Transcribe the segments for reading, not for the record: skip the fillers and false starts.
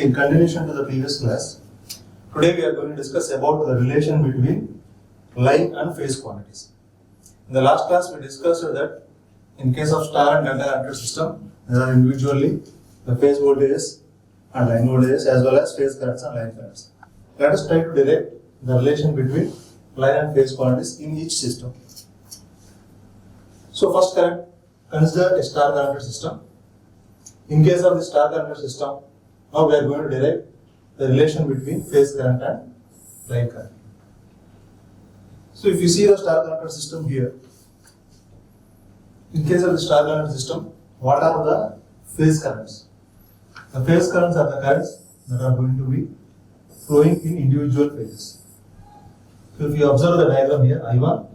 Okay, in continuation to the previous class, today we are going to discuss about the relation between line and phase quantities. In the last class, we discussed that in case of star and delta connected system, there are individually the phase voltages and line voltages as well as phase currents and line currents. Let us try to derive the relation between line and phase quantities in each system. So first, consider a star connected system. In case of the star connected system, now we are going to derive the relation between phase current and line current. So if you see the star connected system here, in case of the star connected system, what are the phase currents? The phase currents are the currents that are going to be flowing in individual phases. So if you observe the diagram here, I1,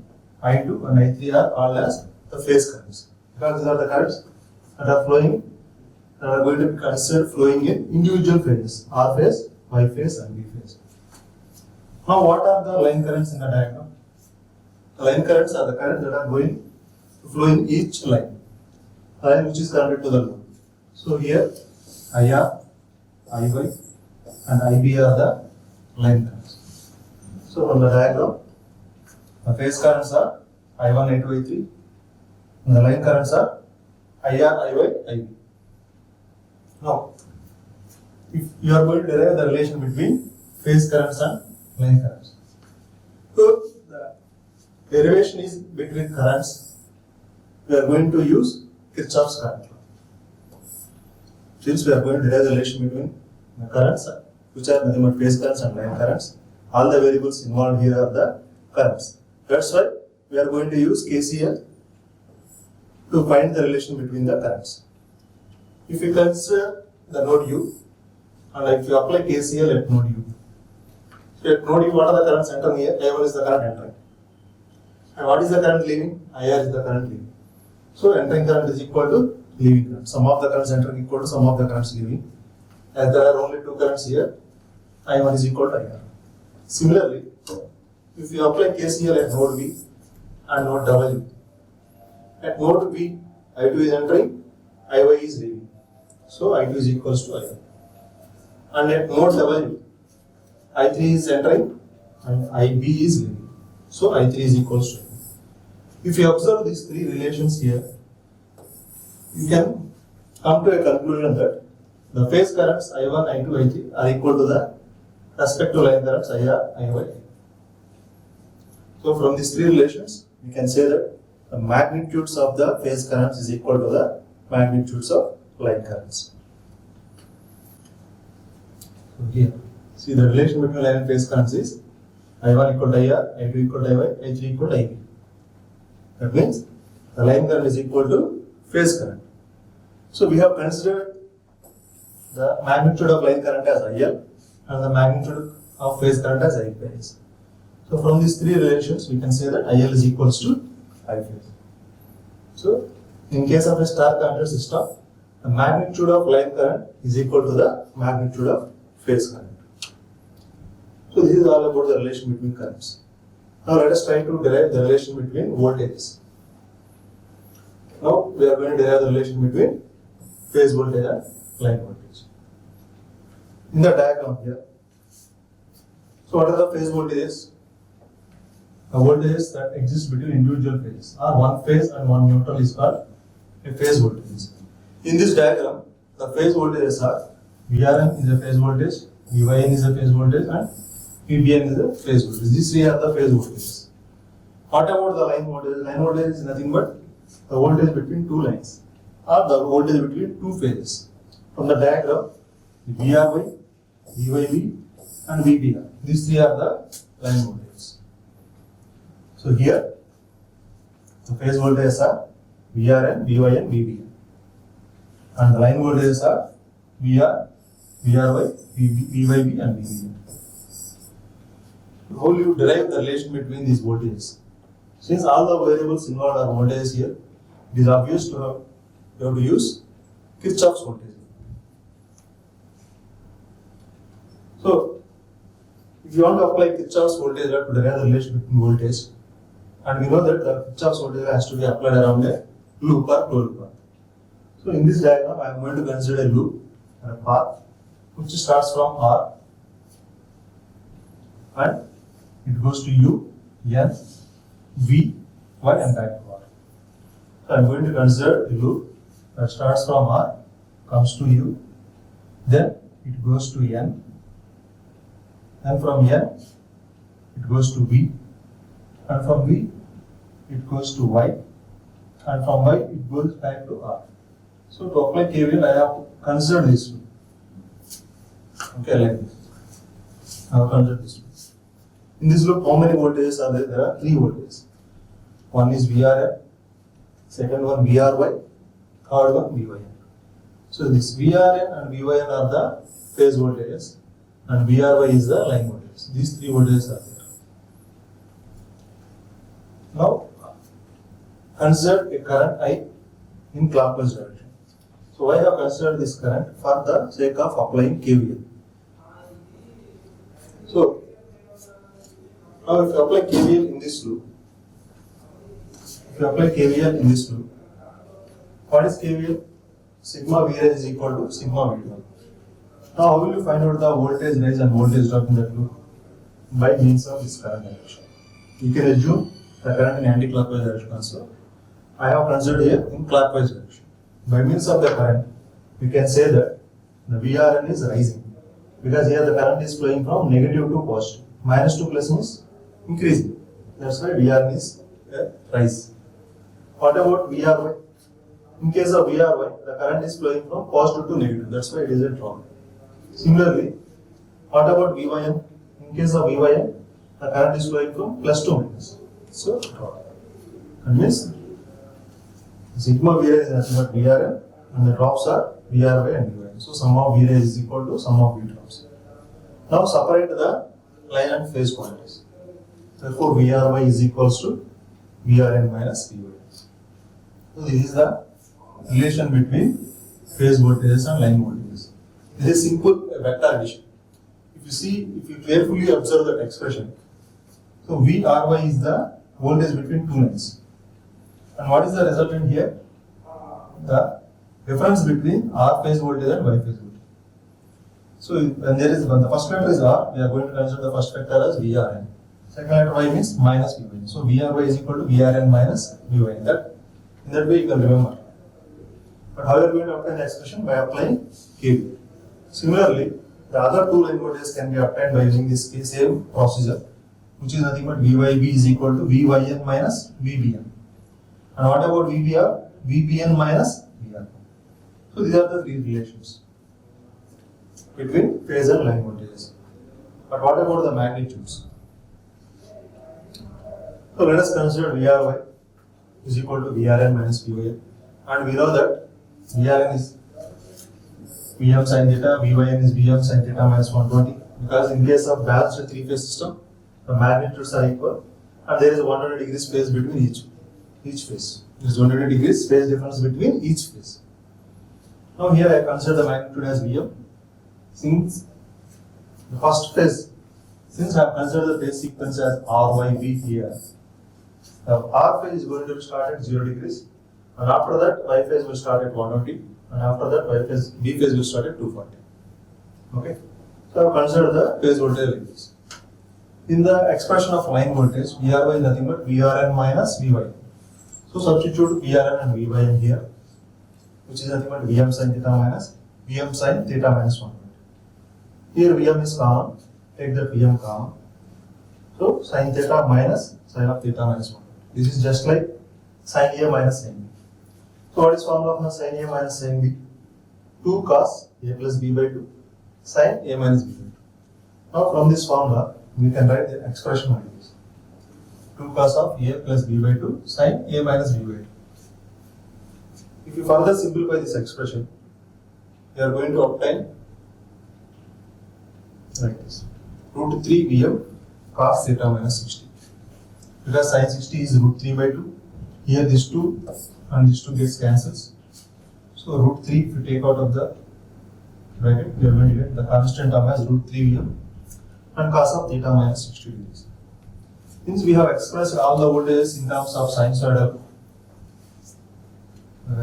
I2 and I3 are all as the phase currents. Because these are the currents that are flowing, that are going to be considered flowing in individual phases, R phase, Y phase and B phase. Now what are the line currents in the diagram? The line currents are the currents that are going to flow in each line, a line which is connected to the load. So here IR, IY and IB are the line currents. So from the diagram, the phase currents are I1, I2, I3 and the line currents are IR, IY, IB. Now, if you are going to derive the relation between phase currents and line currents, so the derivation is between currents. We are going to use Kirchhoff's current law. Since we are going to derive the relation between the currents, which are nothing but phase currents and line currents, all the variables involved here are the currents. That's why we are going to use KCL to find the relation between the currents. If you consider the node U, and if you apply KCL at node U, so at node U, what are the currents entering here? I1 is the current entering. And what is the current leaving? IR is the current leaving. So entering current is equal to leaving current. Sum of the currents entering equal to sum of the currents leaving. As there are only two currents here, I1 is equal to IR. Similarly, if you apply KCL at node V and node W, at node V, I2 is entering, IY is leaving. So I2 is equals to IR. And at node W, I3 is entering and IB is leaving. So I3 is equals to IR. If you observe these three relations here, you can come to a conclusion that the phase currents I1, I2, I3 are equal to the respective line currents IR, IY. So from these three relations, we can say that the magnitudes of the phase currents is equal to the magnitudes of line currents. So here, see the relation between line and phase currents is I1 equal to IR, I2 equal to IY, I3 equal to IB. That means the line current is equal to phase current. So we have considered the magnitude of line current as IL and the magnitude of phase current as I phase. So from these three relations, we can say that IL is equals to I phase. So in case of a star connected system, the magnitude of line current is equal to the magnitude of phase current. So this is all about the relation between currents. Now let us try to derive the relation between voltages. Now we are going to derive the relation between phase voltage and line voltage. In the diagram here, so what are the phase voltages? The voltages that exist between individual phases are one phase and one neutral is called a phase voltage. In this diagram, the phase voltages are VRN is a phase voltage, VYN is a phase voltage and VBN is a phase voltage. These three are the phase voltages. What about the line voltage? Line voltage is nothing but the voltage between two lines or the voltage between two phases. From the diagram, the VRY, VYB and VBR. These three are the line voltages. So here, the phase voltages are VRN, VYN, VBN. And the line voltages are VR, VRY, VYB and VBN. How do you derive the relation between these voltages? Since all the variables involved are voltages here, it is obvious you have to use Kirchhoff's voltage. So, if you want to apply Kirchhoff's voltage law to derive the relation between voltage, and we know that the Kirchhoff's voltage has to be applied around a loop or closed path. So in this diagram, I am going to consider a loop and a path which starts from R and it goes to U, N, V, Y and back to R. So I am going to consider a loop that starts from R, comes to U, then it goes to N, and from N it goes to V, and from V it goes to Y, and from Y it goes back to R. So to apply KVL, I have considered this loop. Okay, like this. I have considered this loop. In this loop, how many voltages are there? There are 3 voltages. One is VRN, second one VRY, third one VYN. So this VRN and VYN are the phase voltages, and VRY is the line voltage. These 3 voltages are there. Now, consider a current I in clockwise direction. So I have considered this current for the sake of applying KVL. So now if you apply KVL in this loop, what is KVL? Sigma V rise is equal to sigma V drop. Now how will you find out the voltage rise and voltage drop in that loop? By means of this current direction. You can assume the current in anti-clockwise direction also. I have considered here in clockwise direction. By means of the current, we can say that the VRN is rising, because here the current is flowing from negative to positive. Minus to plus means increasing. That's why VRN is a rise. What about VRY? In case of VRY, the current is flowing from positive to negative. That's why it is a drop. Similarly, what about VYN? In case of VYN, the current is flowing from plus to minus. So drop. And means sigma V rise is nothing but VRN, and the drops are VRY and VYN. So sum of V rise is equal to sum of V drops. Now separate the line and phase quantities. Therefore, VRY is equals to VRN minus VY. So this is the relation between phase voltages and line voltages. This is simple vector addition. If you carefully observe that expression, so VRY is the voltage between 2 lines. And what is the resultant here? The difference between R phase voltage and Y phase voltage. So when the first vector is R, we are going to consider the first vector as VRN. Second vector Y means minus VY. So VRY is equal to VRN minus VY. In that way you can remember. But how are you going to obtain the expression? By applying KVL. Similarly, the other 2 line voltages can be obtained by using this same procedure, which is nothing but VYB is equal to VYN minus VBN. And what about VBR? VBN minus VR. So these are the 3 relations between phase and line voltages. But what about the magnitudes? So let us consider VRY is equal to VRN minus VYN. And we know that VRN is Vm sin theta, Vyn is Vm sin theta minus 120. Because in case of balanced 3-phase system, the magnitudes are equal and there is 120 degrees phase between each phase. There is 120 degrees phase difference between each phase. Now here I consider the magnitude as Vm. Since the first phase, since I have considered the phase sequence as RYB here, the R phase is going to start at 0 degrees, and after that Y phase will start at 120, and after that B phase will start at 240. Okay? So I have considered the phase voltage like this. In the expression of line voltage, VRY is nothing but VRN minus VY. So substitute VRN and VYN here, which is nothing but Vm sin theta minus Vm sin theta minus 120. Here Vm is common, take that Vm common. So sin theta minus sin of theta minus 120. This is just like sin A minus sin B. So what is formula of sin A minus sin B? 2 cos A plus B by 2 sin A minus B by 2. Now from this formula, we can write the expression like this. 2 cos of A plus B by 2 sin A minus B by 2. If you further simplify this expression, you are going to obtain like this. Root 3 Vm cos theta minus 60. Because sin 60 is root 3 by 2. Here this 2 and this 2 gets cancels. So root 3, if you take out of the bracket, you are going to get the constant term as root 3 Vm and cos of theta minus 60 degrees. Since we have expressed all the voltages in terms of sinusoidal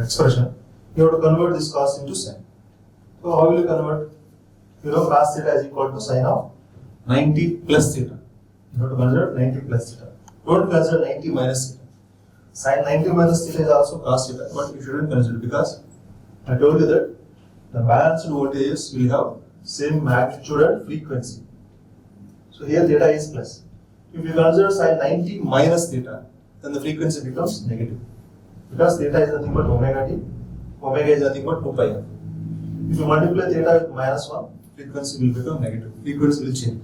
expression, you have to convert this cos into sin. So how will you convert? you know cos theta is equal to sine of 90 plus theta. You have to consider 90 plus theta. Don't consider 90 minus theta. Sine 90 minus theta is also cos theta, but you shouldn't consider because I told you that the balanced voltages will have same magnitude and frequency. So here theta is plus. If you consider sine 90 minus theta, then the frequency becomes negative. Because theta is nothing but omega t, omega is nothing but 2 pi r. If you multiply theta with minus 1, frequency will become negative. Frequency will change.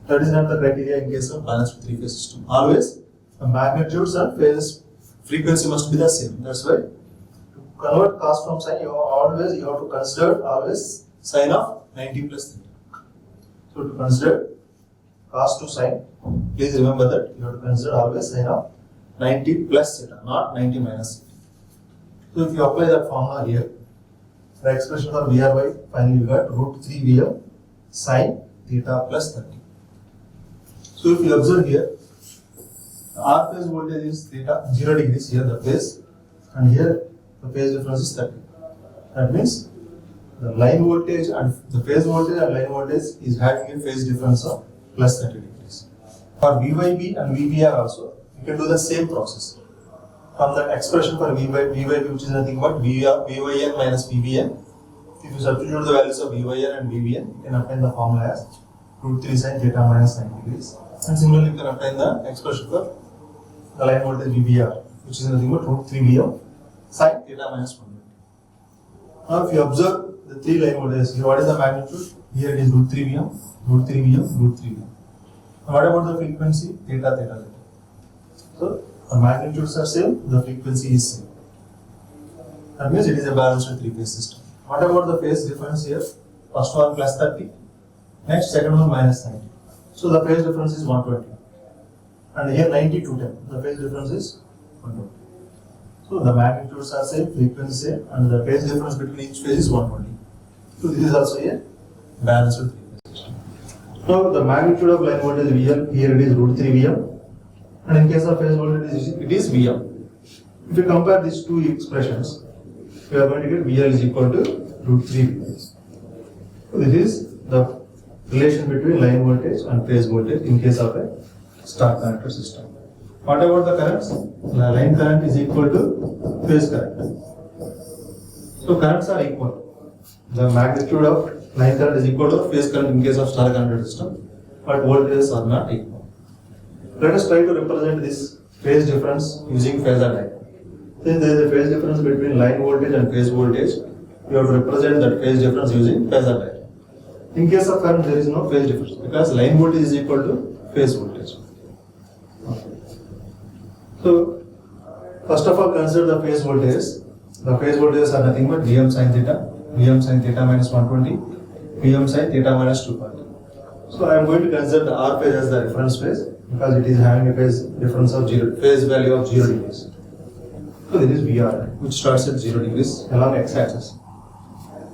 That is not the criteria in case of balanced three-phase system. Always the magnitudes and phases frequency must be the same. That's why to convert cos from sine, you have to consider always sine of 90 plus theta. So to consider cos to sine, please remember that you have to consider always sine of 90 plus theta, not 90 minus theta. So if you apply that formula here, the expression for VRY, finally we got root 3 Vm sine theta plus 30. So if you observe here, the R phase voltage is theta 0 degrees here the phase, and here the phase difference is 30. That means the line voltage and the phase voltage and line voltage is having a phase difference of plus 30 degrees. For VYB and VBR also, you can do the same process. From the expression for VYB, which is nothing but VYN minus VBN, if you substitute the values of VYN and VBN, you can obtain the formula as root 3 sine theta minus 90 degrees. And similarly, you can obtain the expression for the line voltage VBR, which is nothing but root 3 Vm sine theta minus 120. Now, if you observe the three line voltages here, what is the magnitude? Here it is root 3 Vm, root 3 Vm, root 3 Vm. Now, what about the frequency? Theta, theta, theta. So, the magnitudes are same, the frequency is same. That means it is a balanced three-phase system. What about the phase difference here? First one plus 30, next second one minus 90. So the phase difference is 120. And here 90 to 10, the phase difference is 120. So the magnitudes are same, frequency same, and the phase difference between each phase is 120. So this is also a balanced three-phase system. Now the magnitude of line voltage Vm, here it is root 3 Vm, and in case of phase voltage it is Vm. If you compare these two expressions, we are going to get VL is equal to root 3 Vm. So this is the relation between line voltage and phase voltage in case of a star connected system. What about the currents? The line current is equal to phase current. So currents are equal. The magnitude of line current is equal to phase current in case of star connected system, but voltages are not equal. Let us try to represent this phase difference using phasor diagram. Since there is a phase difference between line voltage and phase voltage, you have to represent that phase difference using phasor diagram. In case of current, there is no phase difference because line voltage is equal to phase voltage. So, first of all, consider the phase voltages. The phase voltages are nothing but Vm sin theta minus 120, Vm sin theta minus 240. So, I am going to consider the R phase as the reference phase because it is having a phase difference of phase value of 0 degrees. So, this is VR, which starts at 0 degrees along x-axis.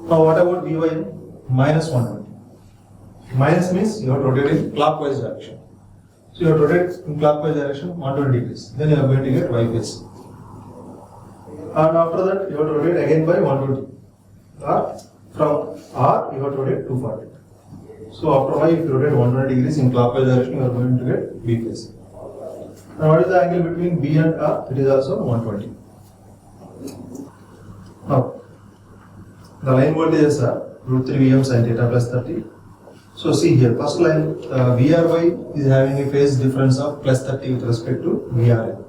Now, what about Vyn? Minus 120. Minus means you have to rotate in clockwise direction. So you have to rotate in clockwise direction 120 degrees. Then you are going to get Y phase. And after that, you have to rotate again by 120. Or from R, you have to rotate 240. So after Y, if you rotate 120 degrees in clockwise direction, you are going to get B phase. Now what is the angle between B and R? It is also 120. Now, the line voltages are root 3 Vm sin theta plus 30. So see here, first line VRY is having a phase difference of plus 30 with respect to VRN.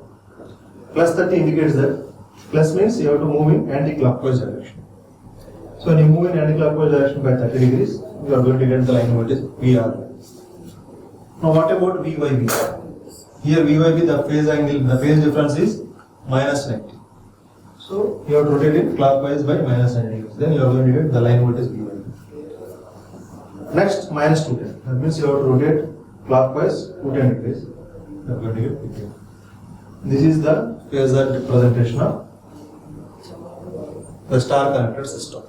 Plus 30 indicates that plus means you have to move in anti-clockwise direction. So when you move in anti-clockwise direction by 30 degrees, you are going to get the line voltage VRY. Now what about VYB? Here VYB, the phase angle, the phase difference is minus 90. So you have to rotate it clockwise by minus 90 degrees. Then you are going to get the line voltage VYB. Next, minus 210. That means you have to rotate clockwise 210 degrees. You are going to get VYB. This is the phasor representation of the star connected system.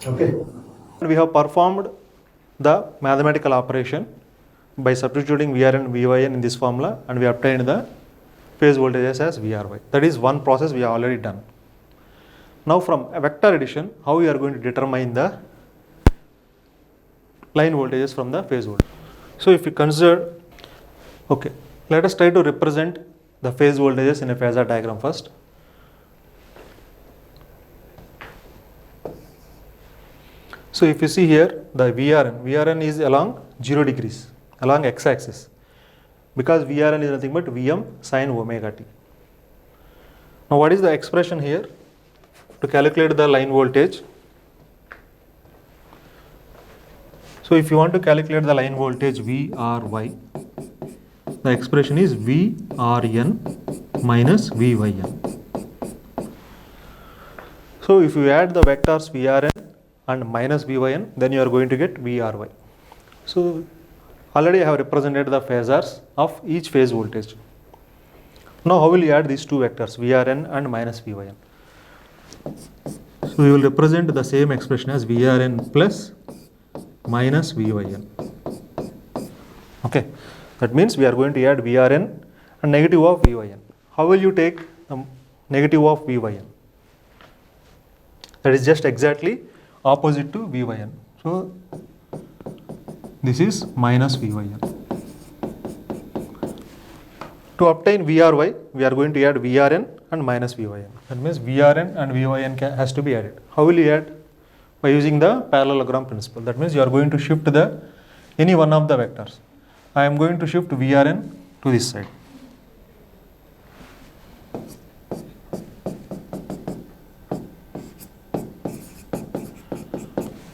Okay. We have performed the mathematical operation by substituting Vr and Vyn in this formula, and we obtained the phase voltages as Vry. That is one process we have already done. Now from a vector addition, how we are going to determine the line voltages from the phase voltage. So if you consider, okay, let us try to represent the phase voltages in a phasor diagram first. So if you see here, the VRN is along 0 degrees, along x-axis, because VRN is nothing but Vm sin omega t. Now what is the expression here? To calculate the line voltage, so if you want to calculate the line voltage VRY, the expression is VRN minus VYN. So if you add the vectors VRN and minus VYN, then you are going to get VRY. So already I have represented the phasors of each phase voltage. Now how will you add these two vectors VRN and minus VYN? So we will represent the same expression as VRN plus minus VYN. Okay, that means we are going to add VRN and negative of VYN. How will you take the negative of VYN? That is just exactly opposite to VYN. So this is minus VYN. To obtain VRY, we are going to add VRN and minus VYN. That means VRN and VYN has to be added. How will you add? By using the parallelogram principle. That means you are going to shift the any one of the vectors. I am going to shift VRN to this side.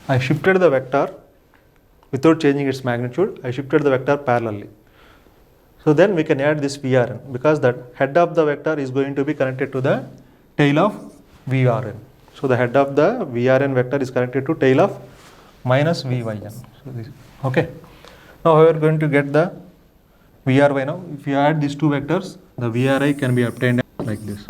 I shifted the vector without changing its magnitude. I shifted the vector parallelly. So then we can add this VRN, because the head of the vector is going to be connected to the tail of VRN. So the head of the VRN vector is connected to tail of minus VYN. So this, okay. Now we are going to get the VRY now. If you add these two vectors, the VRI can be obtained like this.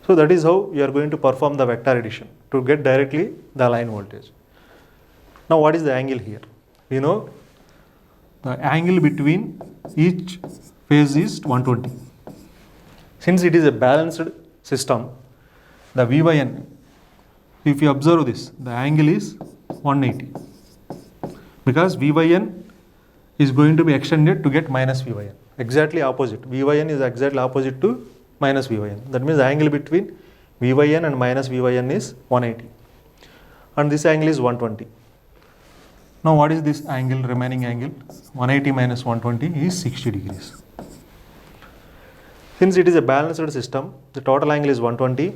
So that is how you are going to perform the vector addition to get directly the line voltage. Now what is the angle here? We know the angle between each phase is 120. Since it is a balanced system, the VYN, if you observe this, the angle is 180. Because VYN is going to be extended to get minus VYN. Exactly opposite. VYN is exactly opposite to minus VYN. That means the angle between VYN and minus VYN is 180. And this angle is 120. Now what is this angle, remaining angle? 180 minus 120 is 60 degrees. Since it is a balanced system, the total angle is 120,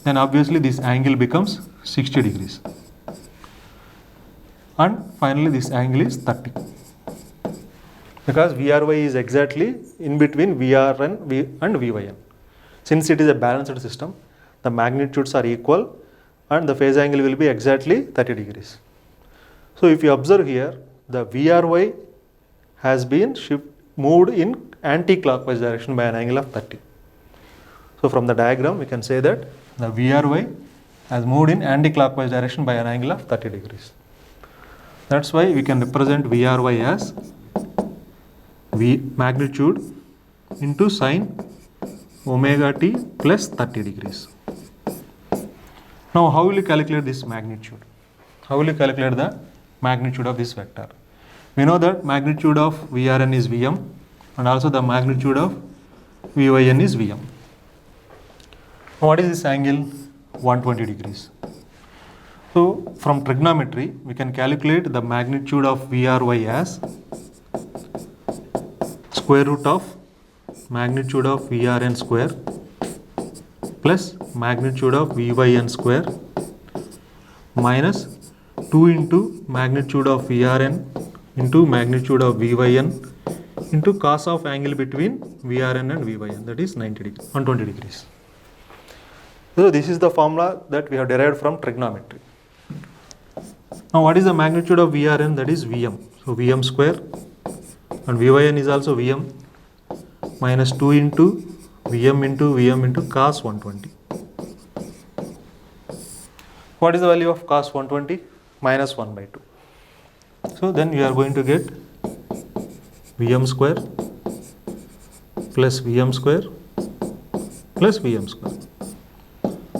then obviously this angle becomes 60 degrees. And finally this angle is 30. Because VRY is exactly in between VRN and VYN. Since it is a balanced system, the magnitudes are equal and the phase angle will be exactly 30 degrees. So if you observe here, the VRY has been moved in anti-clockwise direction by an angle of 30. So from the diagram we can say that the VRY has moved in anti-clockwise direction by an angle of 30 degrees. That's why we can represent VRY as V magnitude into sine omega t plus 30 degrees. Now how will you calculate this magnitude? How will you calculate the magnitude of this vector? We know that magnitude of VRN is Vm and also the magnitude of VYN is Vm. Now what is this angle? 120 degrees. So from trigonometry we can calculate the magnitude of VRY as square root of magnitude of VRN square plus magnitude of VYN square minus 2 into magnitude of VRN into magnitude of VYN into cos of angle between VRN and VYN, that is 90 degrees, 120 degrees. So this is the formula that we have derived from trigonometry. Now what is the magnitude of VRN? That is Vm. So Vm square, and VYN is also Vm minus 2 into Vm into cos 120. What is the value of cos 120? Minus 1 by 2. So then we are going to get Vm square plus Vm square plus Vm square.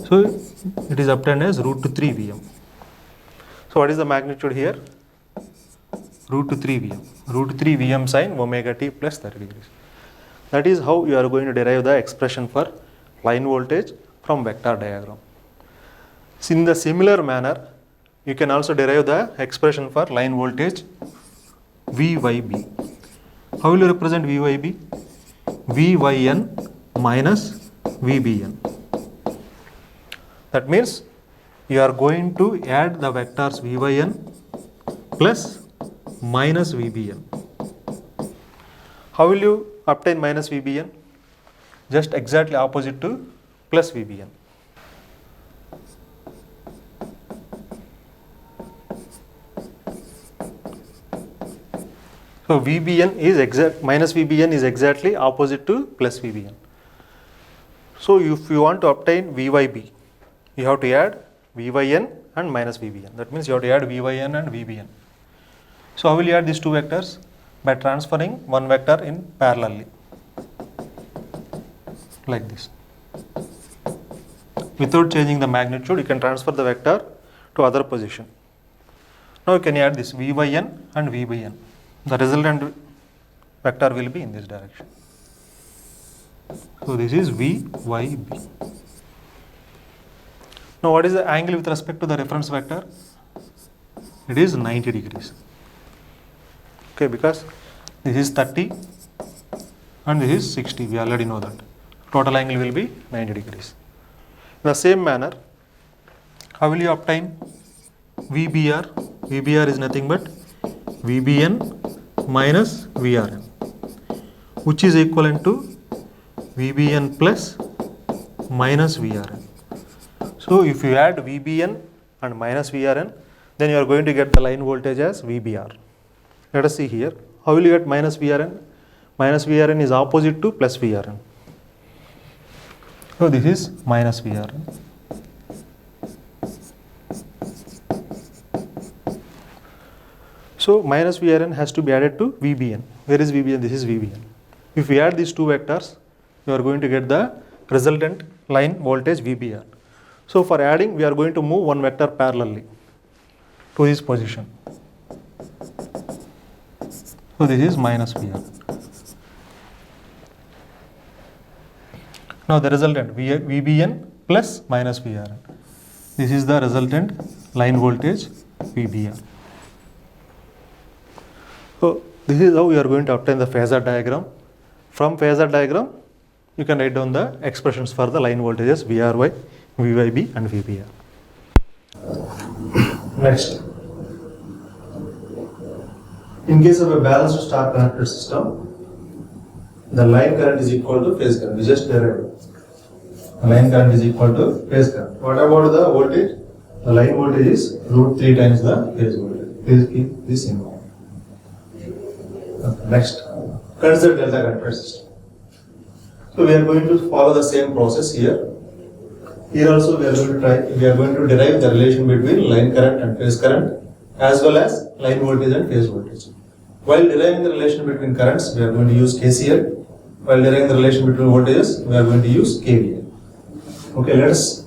So it is obtained as root 3 Vm. So what is the magnitude here? Root 3 Vm. Root 3 Vm sin omega t plus 30 degrees. That is how you are going to derive the expression for line voltage from vector diagram. So in the similar manner, you can also derive the expression for line voltage VYB. How will you represent VYB? VYN minus VBN. That means you are going to add the vectors VYN plus minus VBN. How will you obtain minus VBN? Just exactly opposite to plus VBN. So VBN is minus VBN is exactly opposite to plus VBN. So if you want to obtain VYB, you have to add VYN and minus VBN. That means you have to add VYN and VBN. So how will you add these two vectors? By transferring one vector in parallelly, like this. Without changing the magnitude, you can transfer the vector to other position. Now you can add this VYN and VBN. The resultant vector will be in this direction. So this is VYB. Now what is the angle with respect to the reference vector? It is 90 degrees. Okay, because this is 30 and this is 60. We already know that. Total angle will be 90 degrees. In the same manner, how will you obtain VBR? VBR is nothing but VBN minus VRN, which is equivalent to VBN plus minus VRN. So if you add VBN and minus VRN, then you are going to get the line voltage as VBR. Let us see here. How will you get minus VRN? Minus VRN is opposite to plus VRN. So this is minus VRN. So minus VRN has to be added to VBN. Where is VBN? This is VBN. If we add these two vectors, you are going to get the resultant line voltage VBR. So for adding, we are going to move one vector parallelly to this position. So this is minus VR. Now the resultant VBN plus minus VRN. This is the resultant line voltage VBR. So this is how we are going to obtain the phasor diagram. From phasor diagram, you can write down the expressions for the line voltages VRY, VYB and VBR. Next. In case of a balanced star connected system, the line current is equal to phase current. We just derived. The line current is equal to phase current. What about the voltage? The line voltage is root 3 times the phase voltage. Please keep this in mind. Okay, next, consider delta connected system. So we are going to follow the same process here. Here also we are going to derive the relation between line current and phase current, as well as line voltage and phase voltage. While deriving the relation between currents, we are going to use KCL. While deriving the relation between voltages, we are going to use KVL. Okay, let us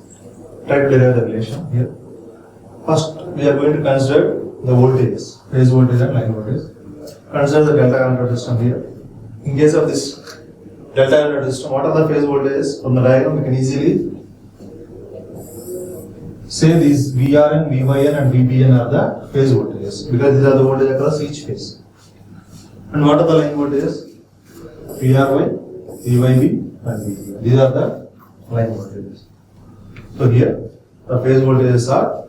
try to derive the relation here. First, we are going to consider the voltages, phase voltage and line voltage. Consider the delta connected system here. In case of this delta connected system, what are the phase voltages? From the diagram, we can easily say these VRN, VYN and VBN are the phase voltages, because these are the voltages across each phase. And what are the line voltages? VRY, VYB and VBN. These are the line voltages. So here the phase voltages are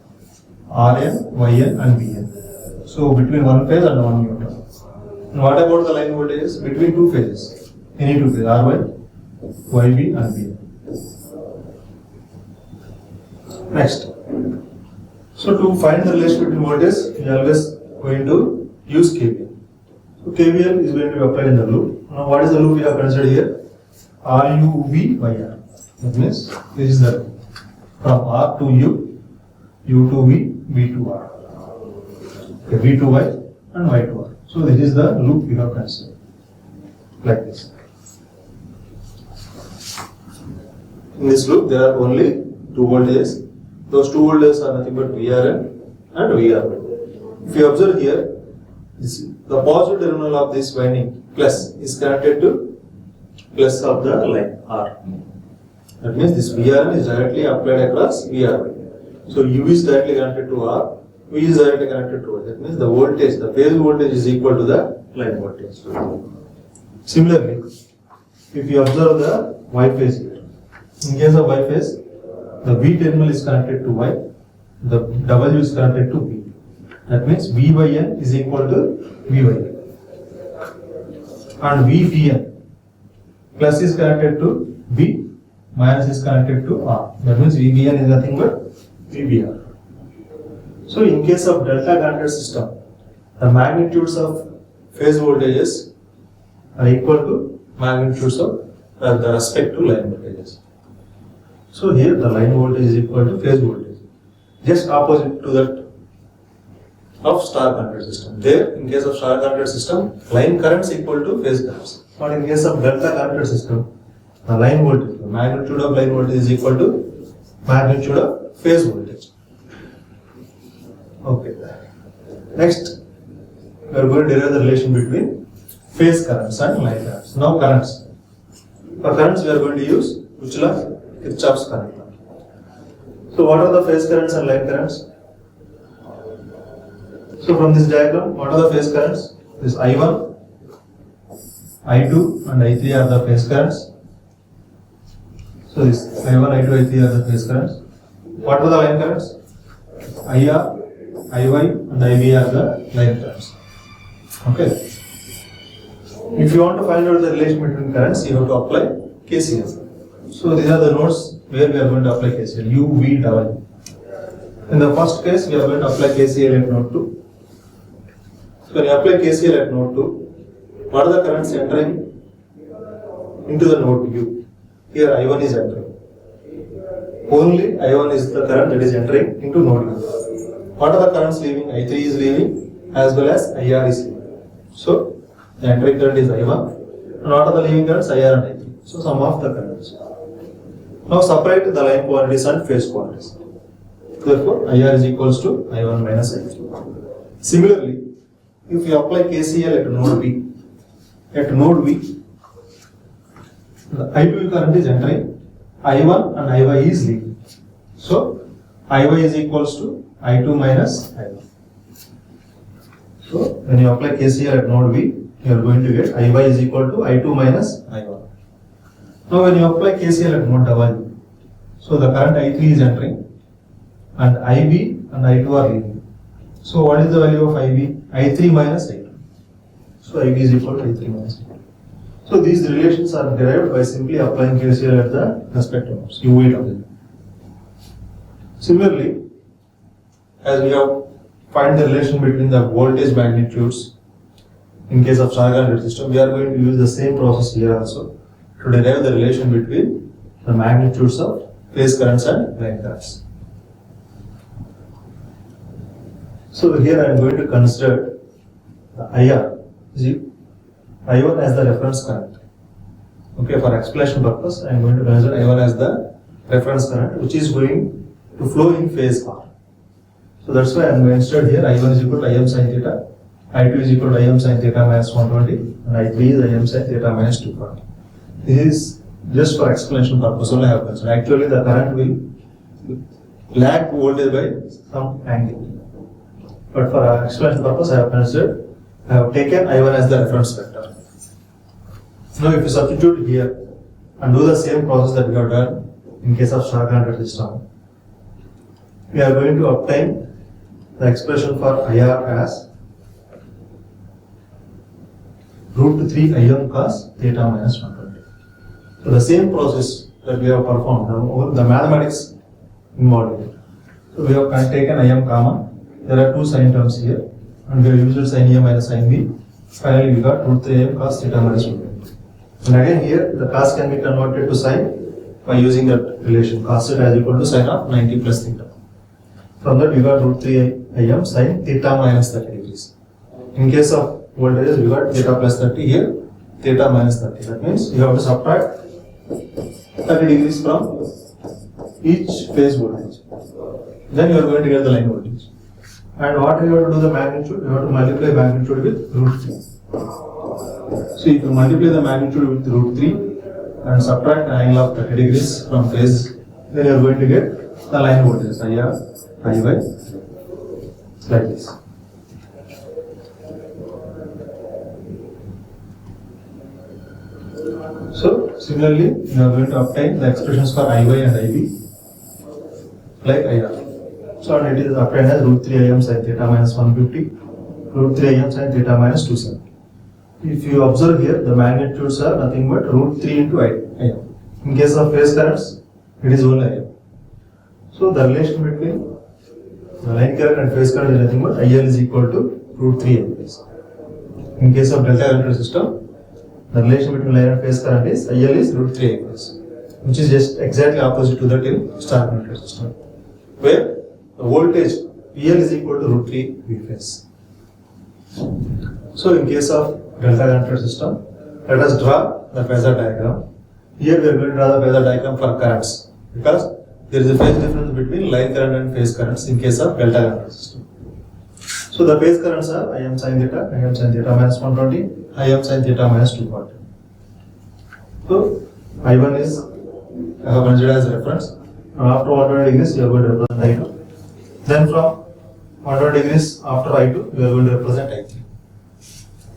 RN, YN and VN. So between one phase and 1 neutron. And what about the line voltages? Between two phases. Any two phases, RY, YB and VN. Next. So to find the relation between voltages, we are always going to use KVL. So KVL is going to be applied in the loop. Now what is the loop we have considered here? RUV/R. That means this is the loop. From R to U, U to V, V to R. Okay, V to Y and Y to R. So this is the loop we have considered. Like this. In this loop there are only two voltages. Those two voltages are nothing but VRN and VRY. If you observe here, the positive terminal of this winding plus is connected to plus of the line R. That means this VRN is directly applied across VRY. So U is directly connected to R, V is directly connected to Y. That means the voltage, the phase voltage is equal to the line voltage. Similarly, if you observe the Y phase here, in case of Y phase, the V terminal is connected to Y, the W is connected to V. That means VYN is equal to VYN. And VBN plus is connected to V, minus is connected to R. That means VBN is nothing but VBR. So in case of delta connected system, the magnitudes of phase voltages are equal to magnitudes of the respective line voltages. So here the line voltage is equal to phase voltage, just opposite to that of star connected system. There, in case of star connected system, line currents equal to phase currents. But in case of delta connected system, the line voltage, the magnitude of line voltage is equal to magnitude of phase voltage. Okay. Next, we are going to derive the relation between phase currents and line currents. Now currents. For currents, we are going to use which law? Kirchhoff's current law. So what are the phase currents and line currents? So from this diagram, what are the phase currents? This I1, I2 and I3 are the phase currents. So this I1, I2, I3 are the phase currents. What are the line currents? IR, IY and IB are the line currents. Okay. If you want to find out the relation between currents, you have to apply KCL. So these are the nodes where we are going to apply KCL, U, V, W. In the first case, we are going to apply KCL at node 2. So when you apply KCL at node 2, what are the currents entering into the node U? Here I1 is entering. Only I1 is the current that is entering into node U. What are the currents leaving? I3 is leaving as well as IR is leaving. So the entering current is I1 and what are the leaving currents? IR and I3. So sum of the currents. Now separate the line quantities and phase quantities. Therefore IR is equals to I1 minus I3. Similarly, if you apply KCL at node V, the I2 current is entering, I1 and IY is leaving. So IY is equals to I2 minus I1. So when you apply KCL at node V, you are going to get IY is equal to I2 minus I1. Now when you apply KCL at node W, so the current I3 is entering and IB and I2 are leaving. So what is the value of IB? I3 minus I2. So IB is equal to I3 minus I2. So these relations are derived by simply applying KCL at the respective nodes, U8 of them. Similarly, as we have find the relation between the voltage magnitudes in case of star connected system, we are going to use the same process here also to derive the relation between the magnitudes of phase currents and line currents. So here I am going to consider the IR, I1 as the reference current. Okay, for explanation purpose, I am going to consider I1 as the reference current which is going to flow in phase R. So that's why I am going to insert here I1 is equal to Im sin theta, I2 is equal to Im sin theta minus 120 and I3 is Im sin theta minus 240. This is just for explanation purpose only I have considered. Actually the current will lag voltage by some angle. But for explanation purpose I have taken I1 as the reference vector. Now if you substitute here and do the same process that we have done in case of star connected system, we are going to obtain the expression for IR as root 3 Im cos theta minus 120. So the same process that we have performed, the mathematics involved here. So we have taken Im common. There are two sign terms here, and we have used sin A minus sin B. Finally, we got root 3 Im cos theta minus 120. And again here, the cos can be converted to sin by using that relation. Cos theta is equal to sin of 90 plus theta. From that, we got root 3 Im sin theta minus 30 degrees. In case of voltages, we got theta plus 30 here, theta minus 30. That means you have to subtract 30 degrees from each phase voltage. Then you are going to get the line voltage. And what you have to do the magnitude? You have to multiply magnitude with root 3. So if you multiply the magnitude with root 3 and subtract an angle of 30 degrees from phase, then you are going to get the line voltage IR, IY, like this. So similarly, you are going to obtain the expressions for IY and IB like IR. So and it is obtained as root 3 Im sin theta minus 150, root 3 Im sin theta minus 270. If you observe here, the magnitudes are nothing but root 3 into Im. In case of phase currents, it is only Im. So the relation between the line current and phase current is nothing but IL is equal to root 3 amperes. In case of delta connected system, the relation between line and phase current is IL is root 3 amperes, which is just exactly opposite to that in star connected system, where the voltage PL is equal to root 3 V phase. So in case of delta connected system, let us draw the phasor diagram. Here we are going to draw the phasor diagram for currents, because there is a phase difference between line current and phase currents in case of delta connected system. So the phase currents are Im sin theta minus 120, Im sin theta minus 240. So I1 is I have considered as a reference. Now after 120 degrees, you are going to represent I2. Then from 120 degrees after I2, we are going to represent I3.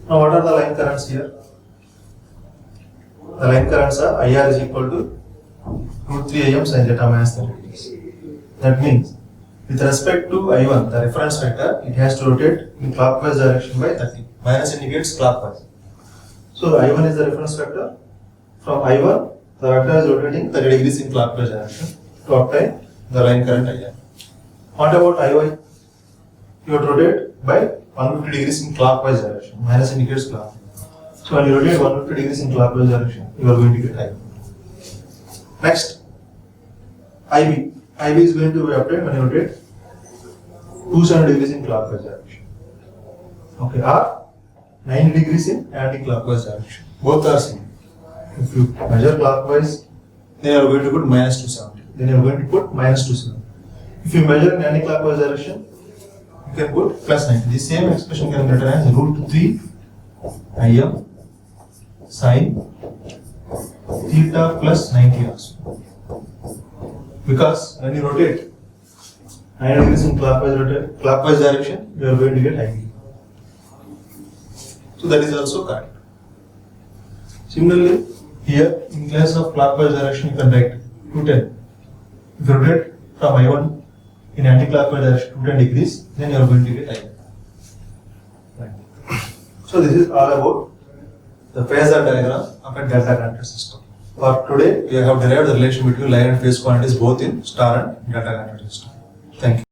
Now what are the line currents here? The line currents are IR is equal to root 3 Im sin theta minus 30 degrees. That means with respect to I1, the reference vector, it has to rotate in clockwise direction by 30. Minus indicates clockwise. So I1 is the reference vector. From I1, the vector is rotating 30 degrees in clockwise direction to obtain the line current IR. What about IY? You have to rotate by 150 degrees in clockwise direction. Minus indicates clockwise. So when you rotate 150 degrees in clockwise direction, you are going to get IB. Next, IB. IB is going to be obtained when you rotate 270 degrees in clockwise direction. Okay, or 90 degrees in anti-clockwise direction. Both are same. If you measure clockwise, then you are going to put minus 270. Then you are going to put minus 270. If you measure in anti-clockwise direction, you can put plus 90. The same expression can be written as root 3 Im sin theta plus 90 also. Because when you rotate 90 degrees in clockwise direction, you are going to get IB. So that is also correct. Similarly, here in case of clockwise direction, you can write 210. If you rotate from I1 in anti-clockwise direction 210 degrees, then you are going to get IB. Right. So this is all about the phasor diagram of a delta connected system. For today, we have derived the relation between line and phase quantities both in star and delta connected system. Thank you.